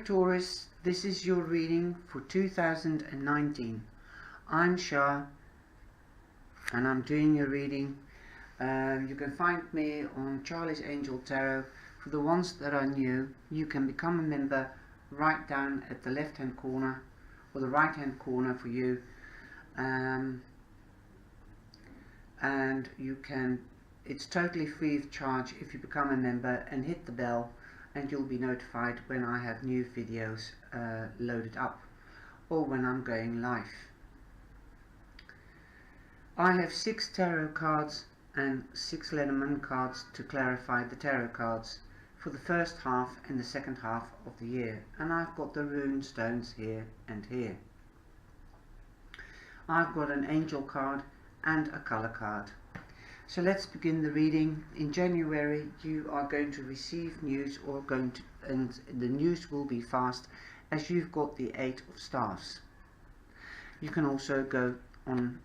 Taurus, this is your reading for 2019. I'm Shah and I'm doing your reading. You can find me on Charlie's Angel Tarot. For the ones that are new, you can become a member right down at the left hand corner or the right hand corner for you, and you can, it's totally free of charge if you become a member and hit the bell, and you'll be notified when I have new videos loaded up or when I'm going live. I have 6 tarot cards and 6 Lenormand cards to clarify the tarot cards for the first half and the second half of the year, and I've got the rune stones here and here. I've got an angel card and a color card. So let's begin the reading. In January you are going to receive news, and the news will be fast as you've got the 8 of Staves. You can also go on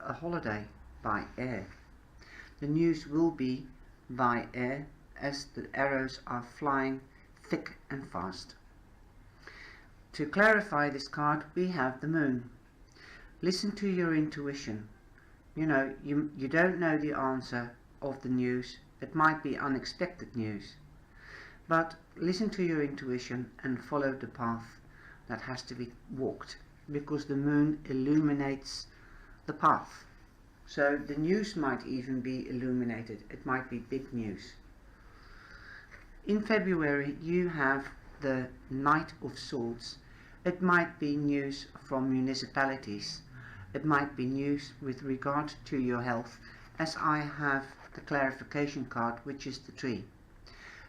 a holiday by air. The news will be by air as the arrows are flying thick and fast. To clarify this card, we have the moon. Listen to your intuition. You know, you don't know the answer of the news. It might be unexpected news, but listen to your intuition and follow the path that has to be walked, because the moon illuminates the path. So the news might even be illuminated. It might be big news. In February you have the Knight of Swords. It might be news from municipalities. It might be news with regard to your health, as I have the clarification card, which is the tree.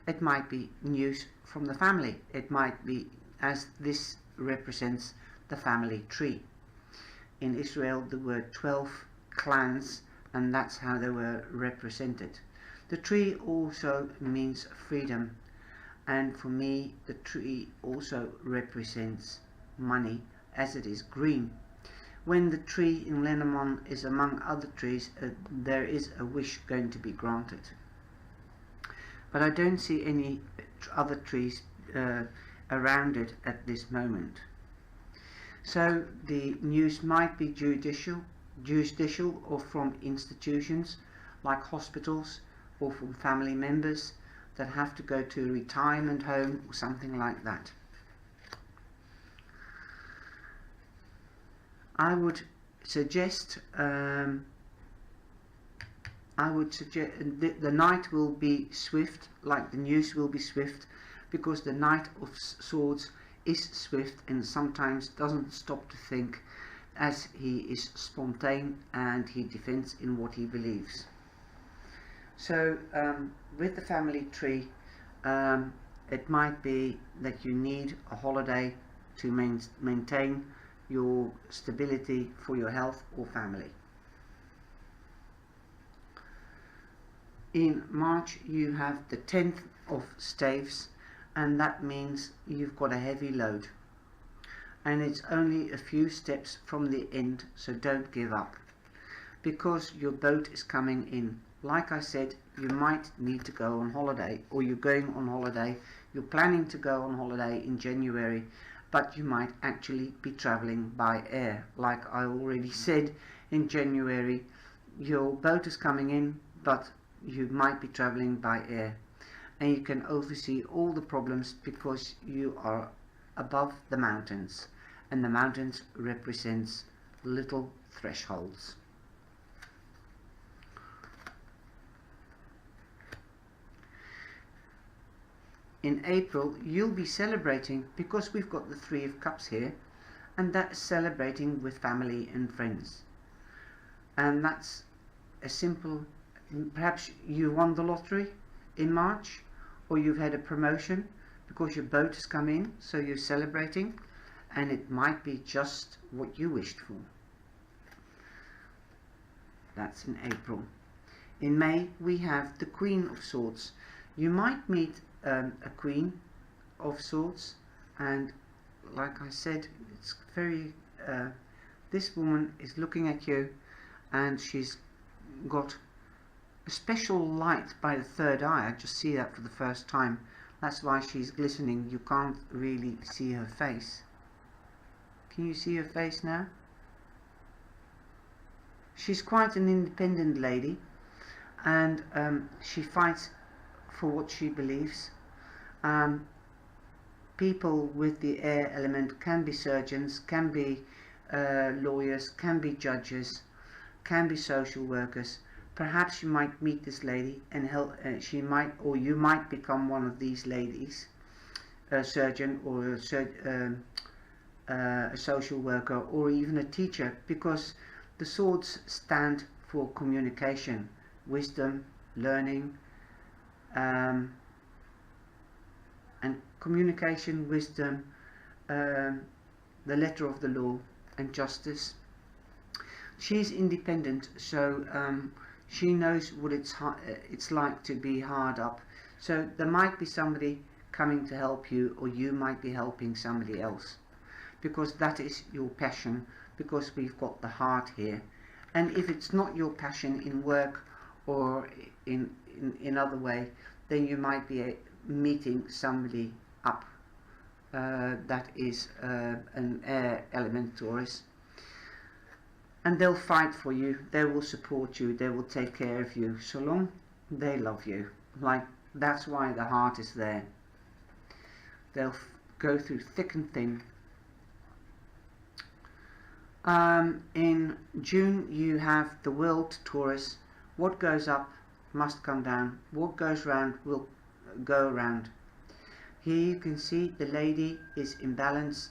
It might be news from the family. It might be, as this represents the family tree. In Israel there were 12 clans, and that's how they were represented. The tree also means freedom, and for me the tree also represents money, as it is green. When the tree in Lenormand is among other trees, there is a wish going to be granted. But I don't see any other trees around it at this moment. So the news might be judicial or from institutions like hospitals, or from family members that have to go to a retirement home or something like that. I would suggest the night will be swift, like the news will be swift, because the Knight of Swords is swift and sometimes doesn't stop to think, as he is spontaneous and he defends in what he believes. So with the family tree, it might be that you need a holiday to maintain your stability for your health or family. In March you have the 10th of Staves, and that means you've got a heavy load, and it's only a few steps from the end, so don't give up, because your boat is coming in. Like I said, you might need to go on holiday, or you're going on holiday, you're planning to go on holiday in January, but you might actually be traveling by air. Like I already said, in January your boat is coming in, but you might be traveling by air, and you can oversee all the problems because you are above the mountains, and the mountains represents little thresholds. In April you'll be celebrating, because we've got the 3 of Cups here, and that's celebrating with family and friends. And that's a simple, perhaps you won the lottery in March, or you've had a promotion because your boat has come in, so you're celebrating, and it might be just what you wished for. That's in April. In May we have the Queen of Swords. You might meet a Queen of Swords, and like I said, it's very this woman is looking at you, and she's got a special light by the third eye. I just see that for the first time, That's why she's glistening. You can't really see her face. Can you see her face now? She's quite an independent lady, and she fights for what she believes. People with the air element can be surgeons, can be lawyers, can be judges, can be social workers. Perhaps you might meet this lady and help. She might, or you might become one of these ladies, a surgeon or a social worker, or even a teacher, because the swords stand for communication, wisdom, learning, and communication, wisdom, the letter of the law, and justice. She's independent, so she knows what it's like to be hard up. So there might be somebody coming to help you, or you might be helping somebody else, because that is your passion, because we've got the heart here. And if it's not your passion in work or in other way, then you might be meeting somebody up that is an air element Taurus, and they'll fight for you, they will support you, they will take care of you, so long they love you. Like, that's why the heart is there. They'll go through thick and thin. In June you have the world Taurus. What goes up must come down. What goes round will go around. Here you can see the lady is in balance,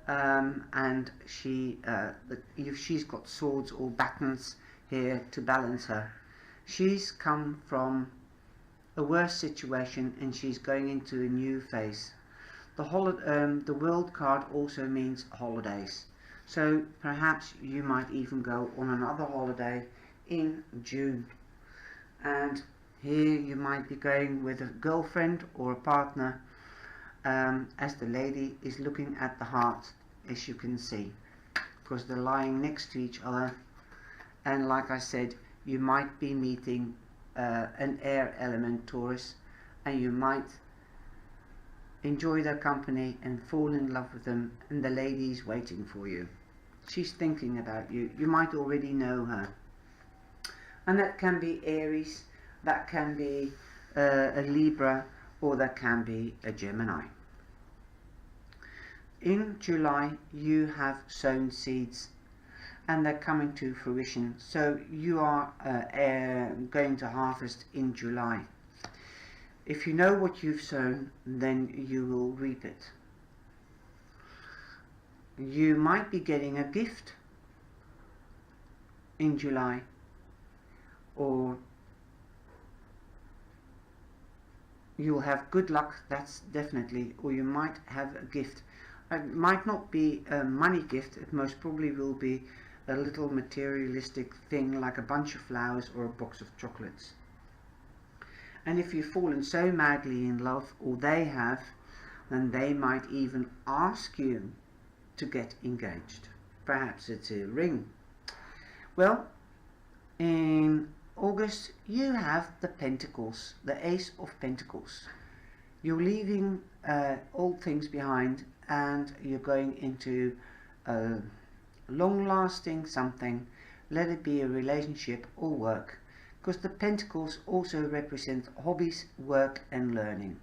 and she's got swords or batons here to balance her. She's come from a worse situation and she's going into a new phase. The world card also means holidays, so perhaps you might even go on another holiday in June, and here you might be going with a girlfriend or a partner, as the lady is looking at the heart, as you can see, because they're lying next to each other. And like I said, you might be meeting an air element Taurus, and you might enjoy their company and fall in love with them, and the lady is waiting for you. She's thinking about you. You might already know her, and that can be Aries, that can be a Libra, or that can be a Gemini. In July you have sown seeds and they're coming to fruition, so you are going to harvest in July. If you know what you've sown, then you will reap it. You might be getting a gift in July, or you'll have good luck, that's definitely, or you might have a gift. It might not be a money gift, it most probably will be a little materialistic thing like a bunch of flowers or a box of chocolates. And if you've fallen so madly in love, or they have, then they might even ask you to get engaged. Perhaps it's a ring. Well, in August you have the Pentacles, the Ace of Pentacles. You're leaving old things behind, and you're going into a long-lasting something. Let it be a relationship or work, because the Pentacles also represent hobbies, work and learning.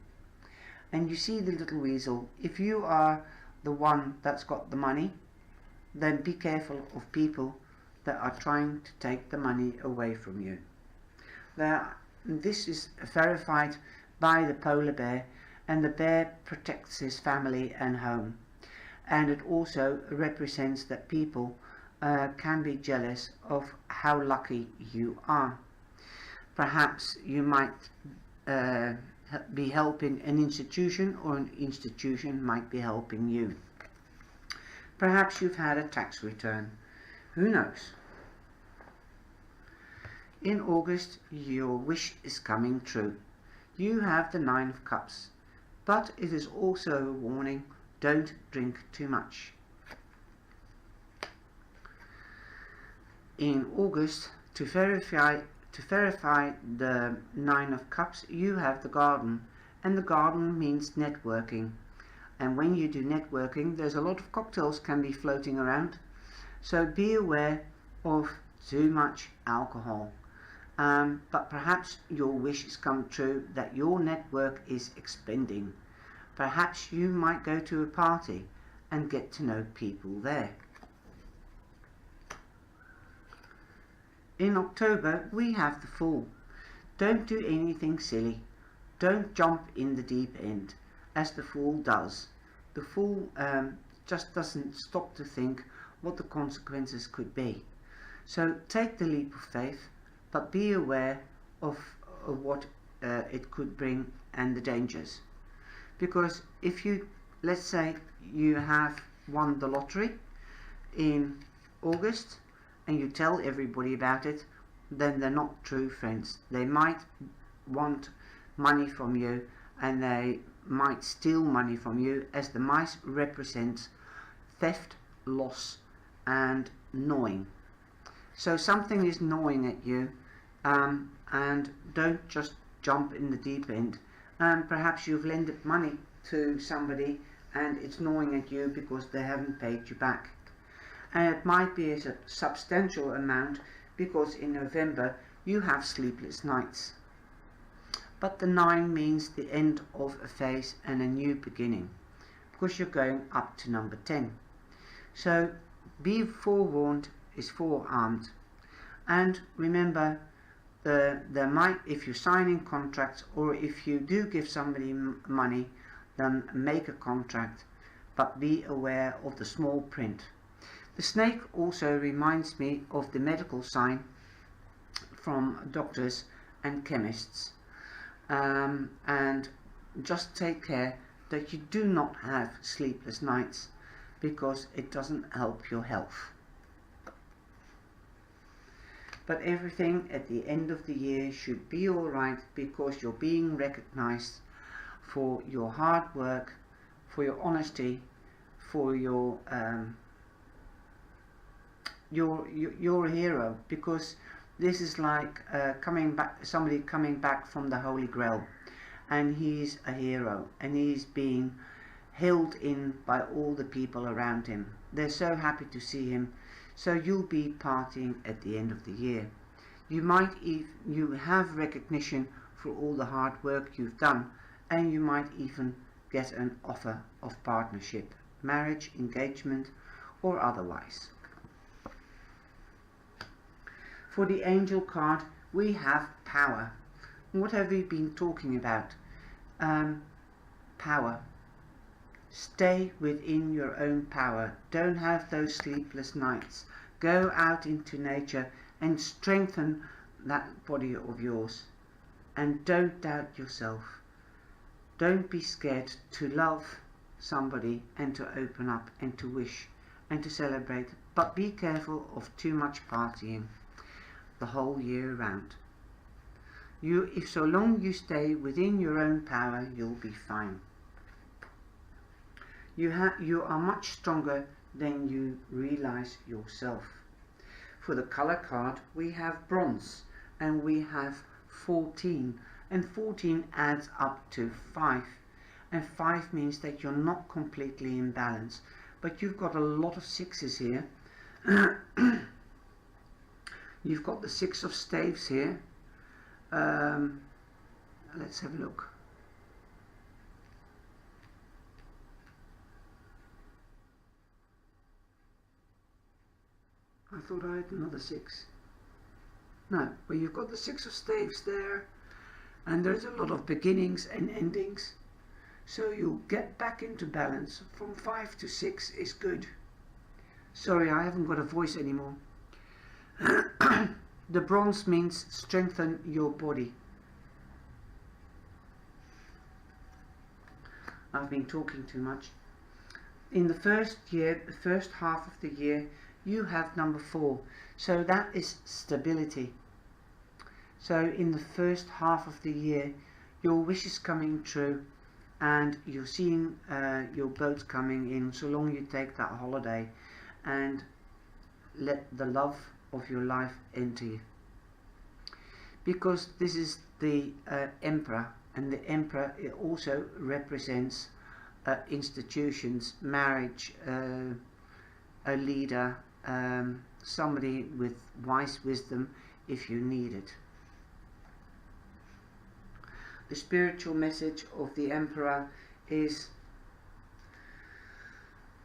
And you see the little weasel. If you are the one that's got the money, then be careful of people that are trying to take the money away from you. This is verified by the polar bear, and the bear protects his family and home. And it also represents that people can be jealous of how lucky you are. Perhaps you might be helping an institution, or an institution might be helping you. Perhaps you've had a tax return. Who knows? In August your wish is coming true. You have the Nine of Cups, but it is also a warning: don't drink too much. In August, to verify the Nine of Cups, you have the Garden, and the garden means networking. And when you do networking, there's a lot of cocktails can be floating around, so be aware of too much alcohol. But perhaps your wishes come true, that your network is expanding. Perhaps you might go to a party and get to know people there. In October we have the Fool. Don't do anything silly. Don't jump in the deep end, as the Fool does. The Fool just doesn't stop to think what the consequences could be. So take the leap of faith, but be aware of what it could bring and the dangers. Because if you, let's say you have won the lottery in August and you tell everybody about it, then they're not true friends. They might want money from you, and they might steal money from you, as the mice represents theft, loss and gnawing. So something is gnawing at you, and don't just jump in the deep end. Perhaps you've lent money to somebody and it's gnawing at you because they haven't paid you back. And it might be a substantial amount, because in November you have sleepless nights. But the 9 means the end of a phase and a new beginning, because you're going up to number 10. So be forewarned is forearmed. And remember, there might, if you're signing contracts, or if you do give somebody money, then make a contract, but be aware of the small print. The snake also reminds me of the medical sign from doctors and chemists. And just take care that you do not have sleepless nights, because it doesn't help your health. But everything at the end of the year should be alright, because you're being recognized for your hard work, for your honesty, for you're a hero, because this is like somebody coming back from the Holy Grail, and he's a hero, and he's being held in by all the people around him. They're so happy to see him. So you'll be partying at the end of the year. You have recognition for all the hard work you've done, and you might even get an offer of partnership, marriage, engagement, or otherwise. For the angel card, we have power. What have we been talking about? Power. Stay within your own power. Don't have those sleepless nights. Go out into nature and strengthen that body of yours. And don't doubt yourself. Don't be scared to love somebody and to open up and to wish and to celebrate. But be careful of too much partying the whole year round. If so long you stay within your own power, you'll be fine. You are much stronger than you realize yourself. For the color card, we have bronze, and we have 14, and 14 adds up to 5, and 5 means that you're not completely in balance, but you've got a lot of 6s here. You've got the 6 of staves here. Let's have a look. I thought I had another 6. No, well, you've got the 6 of staves there, and there's a lot of beginnings and endings, so you'll get back into balance. From 5 to 6 is good. Sorry, I haven't got a voice anymore. The bronze means strengthen your body. I've been talking too much. In the first half of the year, you have number 4, so that is stability. So in the first half of the year, your wish is coming true, and you're seeing your boats coming in, so long you take that holiday and let the love of your life enter you. Because this is the Emperor, And the Emperor, it also represents institutions, marriage, a leader, somebody with wise wisdom if you need it. The spiritual message of the Emperor is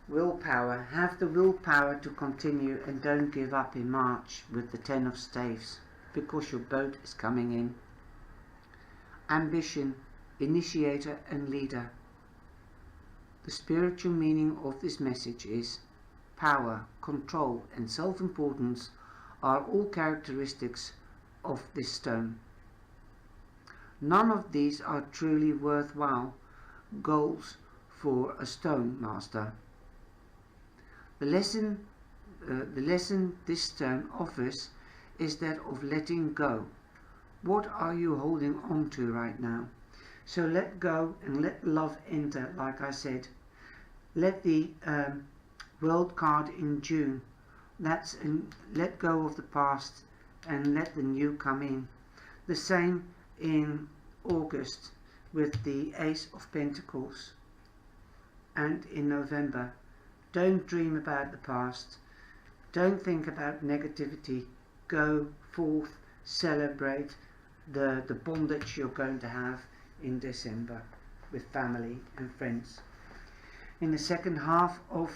willpower. Have the willpower to continue and don't give up in March with the 10 of Staves, because your boat is coming in. Ambition, initiator and leader. The spiritual meaning of this message is power, control and self-importance are all characteristics of this stone. None of these are truly worthwhile goals for a stone master. The lesson this stone offers is that of letting go. What are you holding on to right now? So let go and let love enter, like I said. Let the World card in June, let go of the past and let the new come in. The same in August with the Ace of Pentacles, and in November. Don't dream about the past. Don't think about negativity. Go forth, celebrate the bondage you're going to have in December with family and friends. In the second half of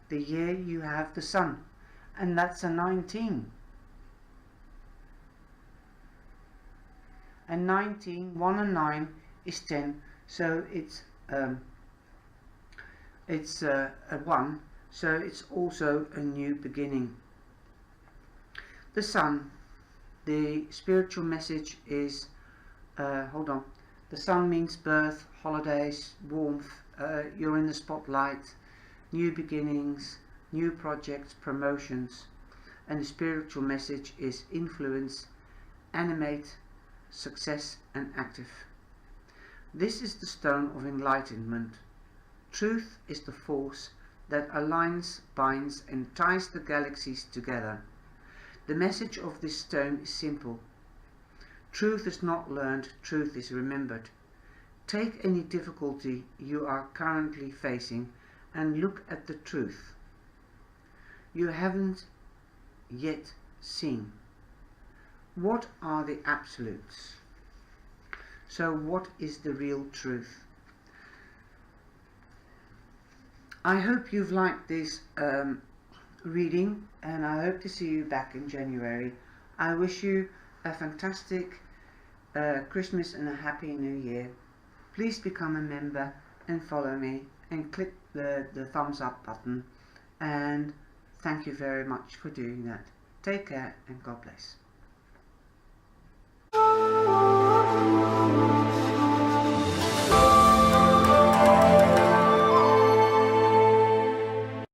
the year you have the Sun, and that's a 19. And 19, 1 and 9 is 10, so it's a 1, so it's also a new beginning. The Sun, the spiritual message is, the Sun means birth, holidays, warmth, you're in the spotlight, new beginnings, new projects, promotions, and the spiritual message is influence, animate, success and active. This is the stone of enlightenment. Truth is the force that aligns, binds and ties the galaxies together. The message of this stone is simple. Truth is not learned, truth is remembered. Take any difficulty you are currently facing and look at the truth you haven't yet seen. What are the absolutes? So what is the real truth? I hope you've liked this reading, and I hope to see you back in January. I wish you a fantastic Christmas and a happy New Year. Please become a member and follow me and click the thumbs up button, and thank you very much for doing that. Take care and God bless.